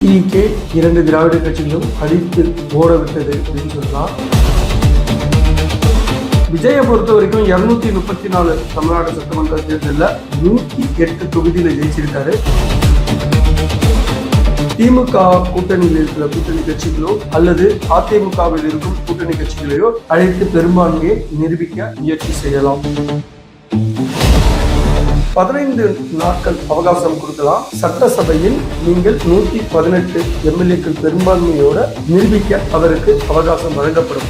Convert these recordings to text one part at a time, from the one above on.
Decay 2 திராவிட கட்சிகளும் அடித்து ஓடவிட்டது அப்படின்னு சொல்லலாம். விஜயை பொறுத்த வரைக்கும் 234 தமிழ்நாடு சட்டமன்ற தேர்தலில் 108 தொகுதியில ஜெயிச்சிருக்காரு. திமுக கூட்டணியில் இருக்கிற கூட்டணி கட்சிகளோ அல்லது அதிமுகவில் இருக்கும் கூட்டணி கட்சிகளையோ அழைத்து பெரும்பான்மையை நிரூபிக்க முயற்சி செய்யலாம். 15 நாட்கள் அவகாசம் கொடுக்கலாம். சட்டசபையில் நீங்கள் 118 எம்எல்ஏக்கள் பெரும்பான்மையோட நிரூபிக்க அவருக்கு அவகாசம் வழங்கப்படும்.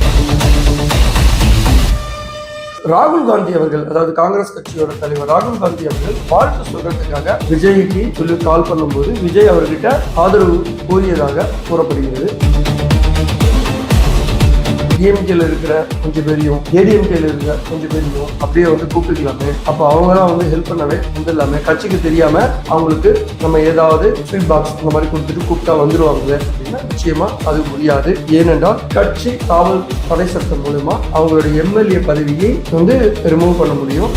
ராகுல் காந்தி அவர்கள், அதாவது காங்கிரஸ் கட்சியோட தலைவர் ராகுல் காந்தி அவர்கள் வாழ்த்து சொல்றதுக்காக விஜய்க்கு சொல்லி கால் பண்ணும்போது விஜய் அவர்கிட்ட ஆதரவு கோரியதாக கூறப்படுகிறது. டிஎம்கேல இருக்கிற கொஞ்சம் பேரையும் ஏடிஎம்கேல இருக்கிற கொஞ்சம் பேரையும் அப்படியே கூப்பிட்டுக்கலாமே, அப்போ அவங்களாம் ஹெல்ப் பண்ணவே வந்துடலாமே, கட்சிக்கு தெரியாம அவங்களுக்கு நம்ம ஏதாவது ஸ்வீட் பாக்ஸ் இந்த மாதிரி கொடுத்துட்டு கூப்பிட்டா வந்துருவாங்க அப்படின்னா நிச்சயமா அது முடியாது. ஏனென்றால் கட்சி காவல் தடை சட்டம் மூலமா அவங்களுடைய எம்எல்ஏ பதவியை ரிமூவ் பண்ண முடியும்.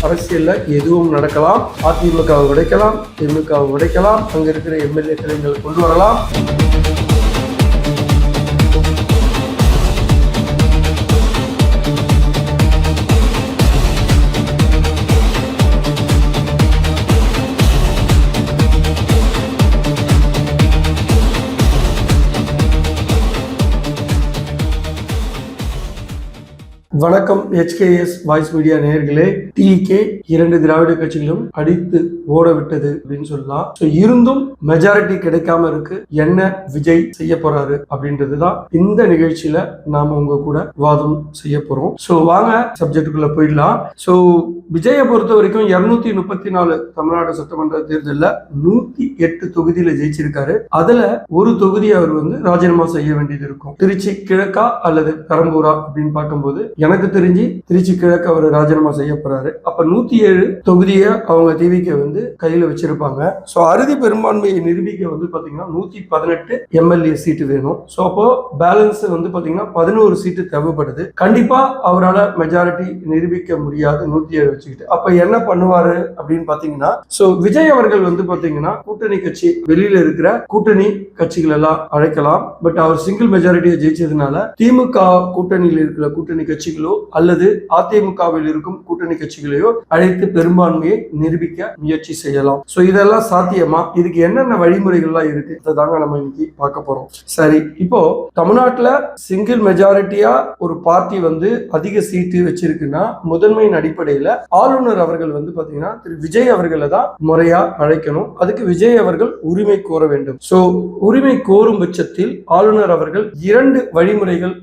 அரசியல்ல எதுவும் நடக்கலாம். அதிமுகவை உடைக்கலாம், திமுகவை உடைக்கலாம், அங்க இருக்கிற எம்எல்ஏக்களை கொண்டு வரலாம். வணக்கம் HKS வாய்ஸ் மீடியா நேயர்களே. டிகே 2 திராவிட கட்சிகளும் அடித்து ஓடவிட்டது அப்படின்னு சொல்லலாம். இருந்தும் மெஜாரிட்டி கிடைக்காம இருக்கு. என்ன விஜய் செய்ய போறாரு அப்படின்றதுதான் இந்த நிகழ்ச்சியில நாம உங்க கூட விவாதம் செய்ய போறோம். வாங்க சப்ஜெக்டுக்குள்ள போயிடலாம். விஜயை பொறுத்த வரைக்கும் 234 தமிழ்நாடு சட்டமன்ற தேர்தலில் 108 தொகுதியில ஜெயிச்சிருக்காரு. அதுல ஒரு தொகுதி அவர் ராஜினாமா செய்ய வேண்டியது இருக்கும். திருச்சி கிழக்கா அல்லது பெரம்பூரா அப்படின்னு பார்க்கும்போது எனக்கு தெரிஞ்சு திருச்சி கிழக்கு அவர் ராஜினாமா செய்ய போறாரு. அப்ப 107 தொகுதியை அவங்க டிவிக்கு கையில வச்சிருப்பாங்க. அறுதி பெரும்பான்மையை நிரூபிக்க பாத்தீங்கன்னா 118 எம்எல்ஏ சீட்டு வேணும். அப்போ பேலன்ஸ் பாத்தீங்கன்னா 11 சீட்டு தேவைப்படுது. கண்டிப்பா அவரால் மெஜாரிட்டி நிரூபிக்க முடியாது 107 வச்சுக்கிட்டு. அப்ப என்ன பண்ணுவாரு அப்படின்னு பாத்தீங்கன்னா விஜய் அவர்கள் பாத்தீங்கன்னா கூட்டணி கட்சி வெளியில இருக்கிற கூட்டணி கட்சிகள் எல்லாம் அழைக்கலாம். பட் அவர் சிங்கிள் மெஜாரிட்டியை ஜெயிச்சதுனால திமுக கூட்டணியில் இருக்கிற கூட்டணி கட்சிகளோ அல்லது அதிமுகவில் இருக்கும் கூட்டணி கட்சிகளையோ அழைத்து பெரும்பான்மையை நிரூபிக்க முயற்சி செய்யலாம். இதெல்லாம் சாத்தியமா? இதுக்கு என்னென்ன வழிமுறைகள்லாம் இருக்கு இதாங்க நம்ம இன்னைக்கு பார்க்க போறோம். சரி, இப்போ தமிழ்நாட்டுல சிங்கிள் மெஜாரிட்டியா ஒரு பார்ட்டி அதிக சீட்டு வச்சிருக்குன்னா முதன்மையின் அடிப்படையில ஆளுநர் அவர்கள் பாத்தீங்கன்னா திரு விஜய் அவர்களை தான் முறையா அழைக்கணும். அதுக்கு விஜய் அவர்கள் உரிமை கோர வேண்டும். உரிமை கோரும் பட்சத்தில் ஆளுநர் அவர்கள் 2 வழிமுறைகள்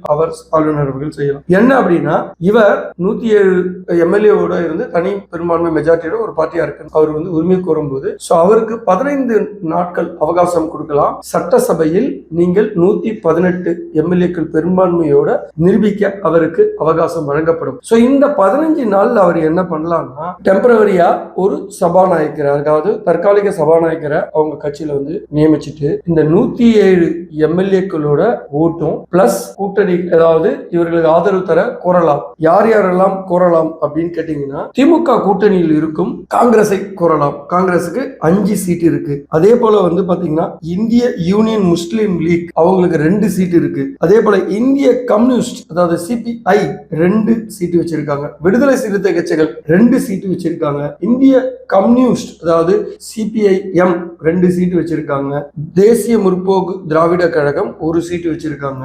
ஆளுநர் அவர்கள் செய்யலாம். என்ன அப்படின்னா, இவர் 107 எம்எல்ஏவோட இருந்து தனி பெரும்பான்மை மெஜாரிட்டியோட ஒரு பார்ட்டியா இருக்கு. அவர் உரிமை கோரும் போது அவருக்கு 15 நாட்கள் அவகாசம் கொடுக்கலாம். சட்டசபையில் நீங்கள் 118 எம்எல்ஏக்கள் பெரும்பான்மையோட நிரூபிக்க அவருக்கு அவகாசம் வழங்கப்படும். இந்த 15 நாள்ல அவர் என்ன பண்ணலாம்னா, டெம்பரவரியா ஒரு சபாநாயகர், அதாவது தற்காலிக சபாநாயகரை அவங்க கட்சியில நியமிச்சுட்டு இந்த 107 எம்எல்ஏக்களோட ஓட்டும் பிளஸ் கூட்டணி, அதாவது இவர்களுக்கு ஆதரவு தர கோரலாம். யார் யாரெல்லாம் கோரலாம் அப்படின்னு கேட்டீங்கன்னா, திமுக கூட்டணியில் இருக்கும் காங்கிரஸை கோரலாம். காங்கிரஸுக்கு 5 சீட் இருக்கு. அதே போல பாத்தீங்கன்னா இந்திய யூனியன் முஸ்லிம் லீக் அவங்களுக்கு 2 சீட் இருக்கு. அதே போல இந்திய கம்யூனிஸ்ட், அதாவது CPI 2 சீட்டு வச்சிருக்காங்க. விடுதலை சிறுத்தை கட்சிகள் 2 சீட்டு வச்சிருக்காங்க. இந்திய கம்யூனிஸ்ட், அதாவது CPIM 2 சீட்டு வச்சிருக்காங்க. தேசிய முற்போக்கு திராவிட கழகம் 1 சீட்டு வச்சிருக்காங்க.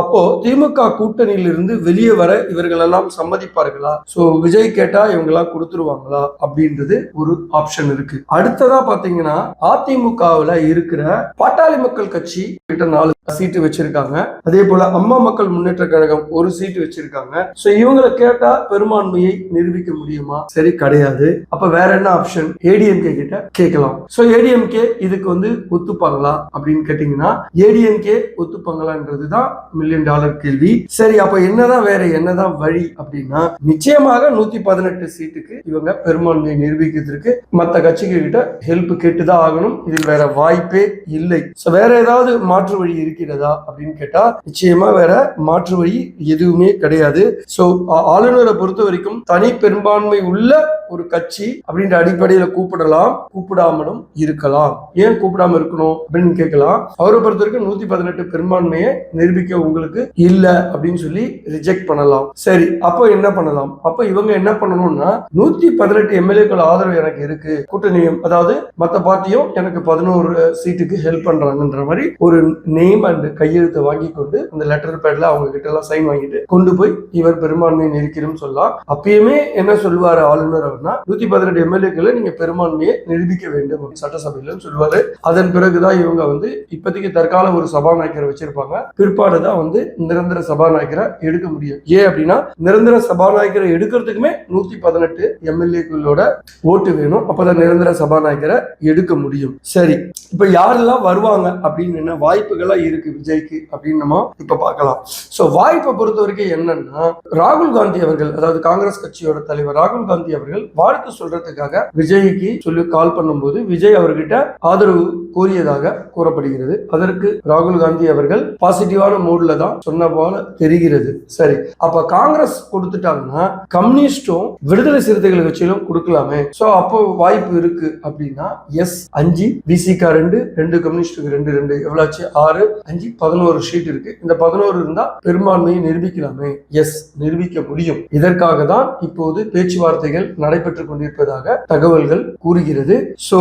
அப்போ திமுக கூட்டணியில் இருந்து வெளியே வர இவர்கள் எல்லாம் சம்மதிப்பார்களா? விஜய் கேட்டா இவங்க எல்லாம் கொடுத்துருவாங்களா அப்படின்றது ஒரு ஆப்ஷன் இருக்கு. அடுத்ததா பாத்தீங்கன்னா, அதிமுகவுல இருக்கிற பாட்டாளி மக்கள் கட்சி 4 சீட்டு வச்சிருக்காங்க. அதே போல அம்மா மக்கள் முன்னேற்ற கழகம் 1 சீட்டு வச்சிருக்காங்க. இவங்களை கேட்டா பெரும்பான்மையை நிரூபிக்க முடியுமா? சரி, கிடையாது. அப்ப வேற என்ன ஆப்ஷன்? ஏடிஎம்கே கிட்ட கேட்கலாம். ஏடிஎம்கே இதுக்கு ஒத்துப்பாங்களா அப்படின்னு கேட்டீங்கன்னா, ஏடிஎம்கே ஒத்துப்பாங்களான்றதுதான் $1 மில்லியன் கேள்வி. சரி, அப்ப என்னதான் வேற என்னதான் வழி அப்படின்னா, நிச்சயமாக 118 சீட்டுக்கு இவங்க பெரும்பான்மையை நிரூபிக்கிறதுக்கு மற்ற கட்சிகள் கிட்ட ஹெல்ப் கேட்டுதான் ஆகணும். இதில் வேற வாய்ப்பே இல்லை. வேற ஏதாவது மாற்று வழி இருக்கிறதா அப்படின்னு கேட்டா நிச்சயமா வேற மாற்று வழி எதுவுமே கிடையாது. சோ ஆளுநரை பொறுத்த வரைக்கும் தனி பெரும்பான்மை உள்ள ஒரு கட்சி அப்படின்ற அடிப்படையில கூப்பிடலாம், கூப்பிடாமலும் இருக்கலாம். ஏன் கூப்பிடாம இருக்கணும் அப்படின்னு கேட்கலாம். அவரை பொறுத்த வரைக்கும் 118 பெரும்பான்மையை நிரூபிக்க உங்களுக்கு இல்ல அப்படின்னு சொல்லி ரிஜெக்ட் பண்ணலாம். சரி, அப்போ என்ன பண்ணலாம்? அப்ப இவங்க என்ன பண்ணணும்னா 118 எம்எல்ஏக்கள் ஆதரவு எனக்கு இருக்கு, கூட்டணியும் அதாவது மத்த பார்ட்டியும் எனக்கு 11 சீட்டுக்கு ஹெல்ப் பண்றாங்கன்ற மாதிரி ஒரு நேம் அண்ட் கையெழுத்தை வாங்கி கொண்டு அந்த லெட்டர் பேட்ல அவங்க கிட்ட எல்லாம் சைன் வாங்கிட்டு கொண்டு போய் இவர் பெரும்பான்மையை நிரூபிக்கணும் சொல்லலாம். அப்பயுமே என்ன சொல்லுவாரு ஆளுநர் அவர்னா, 118 எம்எல்ஏக்களை நீங்க பெரும்பான்மையை நிரூபிக்க வேண்டும் சட்டசபையில சொல்லுவாரு. அதன் பிறகுதான் இவங்க வந்து இப்போதைக்கு தற்கால ஒரு சபாநாயகரை வச்சிருப்பாங்க, பிற்பாடுதான் வந்து நிரந்தர சபாநாயகரை எடுக்க முடியும். ஏன் அப்படின்னா நிரந்தர சபாநாயகரை எடுக்கிறதுக்குமே 118 எம்எல்ஏக்களோட ஓட்டு வேணும். அப்பதான் நிரந்தர சபாநாயகரை எடுக்க முடியும். சரி, இப்ப யாரெல்லாம் வருவாங்க அப்படின்னு என்ன வாய்ப்புகளா இருக்கு விஜய்க்கு அப்படின்னு நம்ம இப்ப பார்க்கலாம். சோ வாய்ப்பை பொறுத்த வரைக்கும் என்னன்னா, ராகுல் காந்தி அவர்கள், அதாவது காங்கிரஸ் கட்சியோட தலைவர் ராகுல் காந்தி அவர்கள் வாழ்த்து சொல்றதுக்காக விஜய்க்கு சொல்லி கால் பண்ணும்போது விஜய் அவர்கிட்ட ஆதரவு கோரியதாக கூறப்படுகிறது. அதற்கு ராகுல் காந்தி அவர்கள் பாசிட்டிவான மூட்ல தான் சொன்ன போல தெரிகிறது. சரி, அப்ப காங்கிரஸ் கொடுத்துட்டாங்கன்னா கம்யூனிஸ்டும் விடுதலை சிறுத்தைகள் கட்சியிலும் கொடுக்கலாமே. சோ அப்போ வாய்ப்பு இருக்கு அப்படின்னா எஸ் 5, விசிகா 2 கம்யூனிஸ்டுக்கு 2 எவ்வளவு 6, 5, 11 சீட் இருக்கு. இந்த 11 இருந்தா பெரும்பான்மையை நிரூபிக்கலாமே. எஸ், நிரூபிக்க முடியும். இதற்காக தான் இப்போது பேச்சுவார்த்தைகள் நடைபெற்றுக் கொண்டிருப்பதாக தகவல்கள் கூறுகிறது. சோ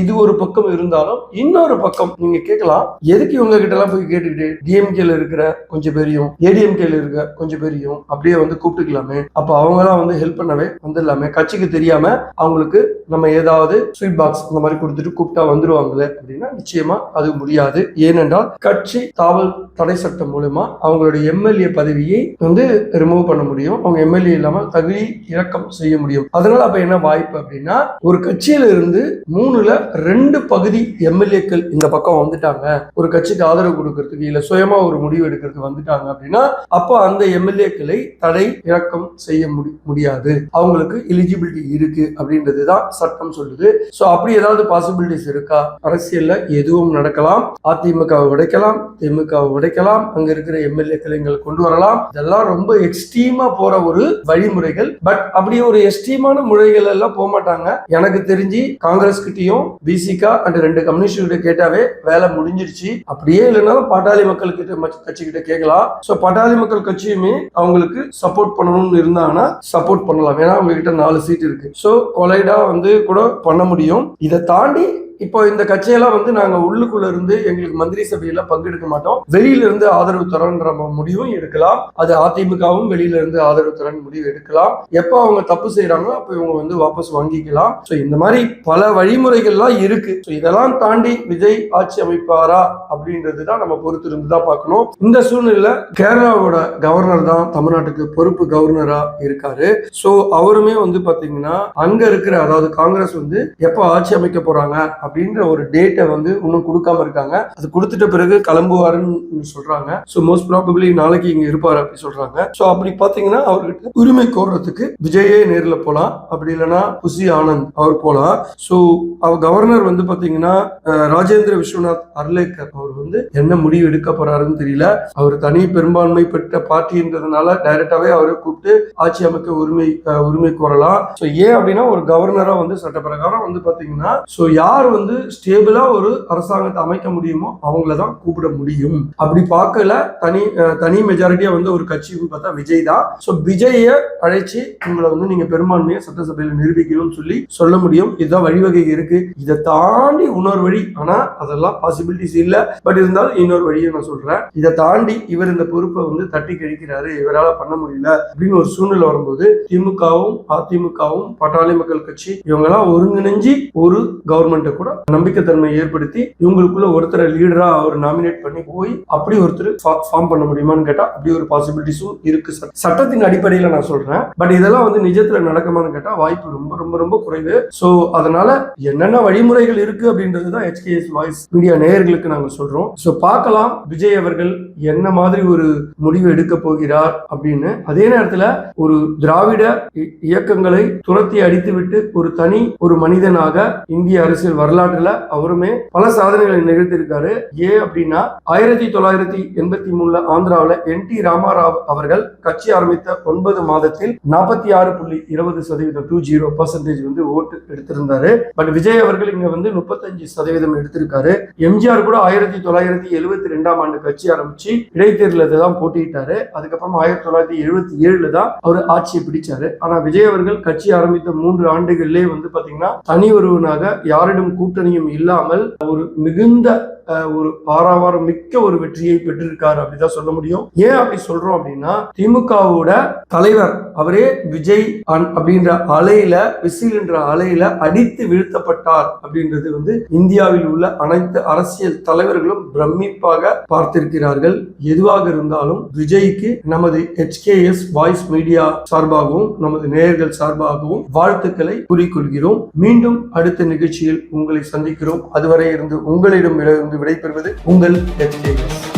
இது ஒரு பக்கம் இருந்தாலும் இன்னொரு பக்கம் நீங்க கேட்கலாம், எதுக்கு இவங்க கிட்ட எல்லாம் போய் கேட்டுக்கிட்டு டிஎம்கேல இருக்கிற கொஞ்சம் பேரையும் ஏடிஎம்கேல இருக்க கொஞ்சம் பேரையும் அப்படியே வந்து கூப்பிட்டுக்கலாமே, அப்ப அவங்க எல்லாம் வந்து ஹெல்ப் பண்ணவே வந்துடலாமே, கட்சிக்கு தெரியாம அவங்களுக்கு நம்ம ஏதாவது ஸ்வீட் பாக்ஸ் இந்த மாதிரி கொடுத்துட்டு கூப்பிட்டா வந்துருவாங்களே அப்படின்னா நிச்சயமா அது முடியாது. ஏனென்றால் கட்சி தாவல் தடை சட்டம் மூலமா அவங்களுடைய எம்எல்ஏ பதவியை வந்து ரிமூவ் பண்ண முடியும். அவங்க எம்எல்ஏ இல்லாம தகுதி இறக்கம் செய்ய முடியும். அதனால அப்ப என்ன வாய்ப்பு அப்படின்னா, ஒரு கட்சியில இருந்து 3ல் 2 பகுதி எம்எல்ஏக்கள் இந்த பக்கம் வந்துட்டாங்க, ஒரு கட்சிக்கு ஆதரவு கொடுக்கறதுக்கு இல்ல சுயமா ஒரு முடிவு எடுக்கிறதுக்கு வந்துட்டாங்க அப்படின்னா, அப்போ அந்த எம்எல்ஏக்களை தடை இறக்கம் செய்ய முடியாது. அவங்களுக்கு எலிஜிபிலிட்டி இருக்கு அப்படின்றதுதான் சட்டம் சொல்லுது. சோ அப்படி ஏதாவது பாசிபிலிட்டிஸ் இருக்கா? அரசியல்ல எதுவும் நடக்கலாம். அதிமுகவை உடைக்கலாம், திமுகவை உடைக்கலாம், அங்க இருக்கிற எம்எல்ஏக்களை கொண்டு வரலாம். இதெல்லாம் ரொம்ப எக்ஸ்ட்ரீமா போற ஒரு வழிமுறைகள். பட் அப்படியே ஒரு எக்ஸ்ட்ரீமான முறைகள் எல்லாம் போக மாட்டாங்க. எனக்கு தெரிஞ்சு காங்கிரஸ் கிட்டையும் பிசிகா அண்ட் 2 கம்யூனிஸ்ட் கிட்ட கேட்டாவே வேலை முடிஞ்சிருச்சு. அப்படியே இல்லைனாலும் பாட்டாளி மக்கள் கிட்ட கட்சி கிட்ட கேட்கலாம். சோ பாட்டாளி மக்கள் கட்சியுமே அவங்களுக்கு சப்போர்ட் பண்ணணும்னு இருந்தாங்கன்னா சப்போர்ட் பண்ணலாம். ஏன்னா அவங்க கிட்ட 4 சீட் இருக்கு. சோ கொலைடா வந்து கூட பண்ண முடியும். இதை தாண்டி இப்போ இந்த கட்சியெல்லாம் வந்து நாங்க உள்ளுக்குள்ள இருந்து எங்களுக்கு மந்திரி சபையில பங்கெடுக்க மாட்டோம், வெளியில இருந்து ஆதரவு தரன்ற முடிவும் எடுக்கலாம். அது அதிமுகவும் வெளியில இருந்து ஆதரவு தர முடிவு எடுக்கலாம். எப்போ அவங்க தப்பு செய்யறாங்களோ அப்ப இவங்க வந்து வாபஸ் வாங்கிக்கலாம். சோ இந்த மாதிரி பல வழிமுறைகள்லாம் இருக்கு. சோ இதெல்லாம் தாண்டி விஜய் ஆட்சி அமைப்பாரா அப்படின்றதுதான் நம்ம பொறுத்து இருந்துதான் பார்க்கணும். இந்த சூழ்நிலையில கேரளாவோட கவர்னர் தான் தமிழ்நாட்டுக்கு பொறுப்பு கவர்னரா இருக்காரு. சோ அவருமே வந்து பாத்தீங்கன்னா அங்க இருக்கிற, அதாவது காங்கிரஸ் வந்து எப்ப ஆட்சி அமைக்க போறாங்க அப்படின்ற ஒரு டேட்டை வந்து இன்னும் கொடுக்காம இருக்காங்க. அது கொடுத்துட்ட பிறகு கிளம்புவாருன்னு சொல்றாங்க. சோ மோஸ்ட் ப்ராபபிலி நாளைக்கு இங்க இருப்பாரு அப்படி சொல்றாங்க. சோ அப்படி பாத்தீங்கன்னா அவர்கிட்ட உரிமை கோர்றதுக்கு விஜயே நேர்ல போலாம், அப்படி இல்லைன்னா புசி ஆனந்த் அவர் போலாம். சோ அவர் கவர்னர் வந்து பாத்தீங்கன்னா ராஜேந்திர விஸ்வநாத் அர்லேக்கர் அவர் வந்து என்ன முடிவு எடுக்க போறாருன்னு தெரியல. அவர் தனி பெரும்பான்மை பெற்ற பார்ட்டின்றதுனால டைரக்டாவே அவரை கூப்பிட்டு ஆட்சி அமைக்க உரிமை கோரலாம். சோ ஏன் அப்படின்னா ஒரு கவர்னரா வந்து சட்ட பிரகாரம் வந்து பாத்தீங்கன்னா சோ யார் வந்து ஸ்டேபிளா ஒரு அரசாங்கத்தை அமைக்க முடியுமோ அவங்கள தான் கூப்பிட முடியும். அப்படி பார்க்கல தனி மெஜாரிட்டியா வந்து ஒரு கட்சி பார்த்தா விஜய் தான். சோ விஜய அழைச்சி உங்களை வந்து நீங்க பெரும்பான்மையை சட்டசபையில நிரூபிக்கணும்னு சொல்லி சொல்ல முடியும். இதுதான் வழிவகை இருக்கு. இதை தாண்டி இன்னொரு வழி, ஆனா அதெல்லாம் பாசிபிலிட்டிஸ் இல்ல. பட் இருந்தாலும் இன்னொரு வழியை நான் சொல்றேன். இதை தாண்டி இவர் இந்த பொறுப்பை வந்து தட்டி கழிக்கிறாரு, இவரால பண்ண முடியல அப்படின்னு ஒரு சூழ்நிலை வரும்போது திமுகவும் அதிமுகவும் பாட்டாளி மக்கள் கட்சி இவங்க எல்லாம் ஒருங்கிணைஞ்சி ஒரு கவர்மெண்ட்டை கூட நம்பிக்கைத்தன்மை ஏற்படுத்தி இவங்களுக்குள்ள ஒருத்தரை லீடரா அவர் நாமினேட் பண்ணி போய் அப்படி ஒருத்தர் ஃபார்ம் பண்ண முடியுமான்னு கேட்டா அப்படி ஒரு பாசிபிலிட்டிஸும் இருக்கு சார். சட்டத்தின் அடிப்படையில நான் சொல்றேன். பட் இதெல்லாம் வந்து நிஜத்துல நடக்குமான்னு கேட்டா வாய்ப்பு ரொம்ப ரொம்ப ரொம்ப குறைவு. சோ அதனால என்னென்ன வழிமுறைகள் இருக்கு அப்படின்றதுதான் HKS வாய்ஸ் மீடியா நேயர்களுக்கு நாங்க சொல்றோம். சோ பார்க்கலாம் விஜய் அவர்கள் என்ன மாதிரி ஒரு முடிவு எடுக்க போகிறார் அப்படின்னு. அதே நேரத்துல ஒரு திராவிட இயக்கங்களை துரத்தி அடித்துவிட்டு ஒரு மனிதனாக இந்திய அரசியல் வரலாற்றுல அவருமே பல சாதனைகளை நிகழ்த்தியிருக்காரு. ஏன் அப்படின்னா 1983 ஆந்திராவில் NT ராமாராவ் அவர்கள் கட்சி ஆரம்பித்த 9 மாதத்தில் 46.20% வந்து ஓட்டு எடுத்திருந்தாரு. பட் விஜய் அவர்கள் இங்க வந்து 35% எடுத்திருக்காரு. எம்ஜிஆர் கூட 1972 ஆண்டு கட்சி ஆரம்பிச்சு இடைத்தேர்தலில் தான் போட்டியிட்டாரு. அதுக்கப்புறம் 1977 தான் அவர் ஆட்சியை பிடிச்சாரு. ஆனா விஜய் அவர்கள் கட்சி ஆரம்பித்த 3 ஆண்டுகளிலே வந்து பாத்தீங்கன்னா தனி ஒருவனாக யாரிடம் கூட்டணியும் இல்லாமல் ஒரு மிகுந்த ஒரு ஆறாவாரம் மிக்க ஒரு வெற்றியை பெற்றிருக்காரு அப்படிதான் சொல்ல முடியும். ஏன் அப்படி சொல்றோம் அப்படின்னா திமுகவோட தலைவர் அவரே விஜய் அப்படின்ற அலையில விசில் என்ற அலையில அடித்து வீழ்த்தப்பட்டார் அப்படின்றது வந்து இந்தியாவில் உள்ள அனைத்து அரசியல் தலைவர்களும் பிரமிப்பாக பார்த்திருக்கிறார்கள். எதுவாக இருந்தாலும் விஜய்க்கு நமது HKS வாய்ஸ் மீடியா சார்பாகவும் நமது நேயர்கள் சார்பாகவும் வாழ்த்துக்களை கூறிக்கொள்கிறோம். மீண்டும் அடுத்த நிகழ்ச்சியில் உங்களை சந்திக்கிறோம். அதுவரை இருந்து உங்களிடம் விடைபெறுவது உங்கள் HKS.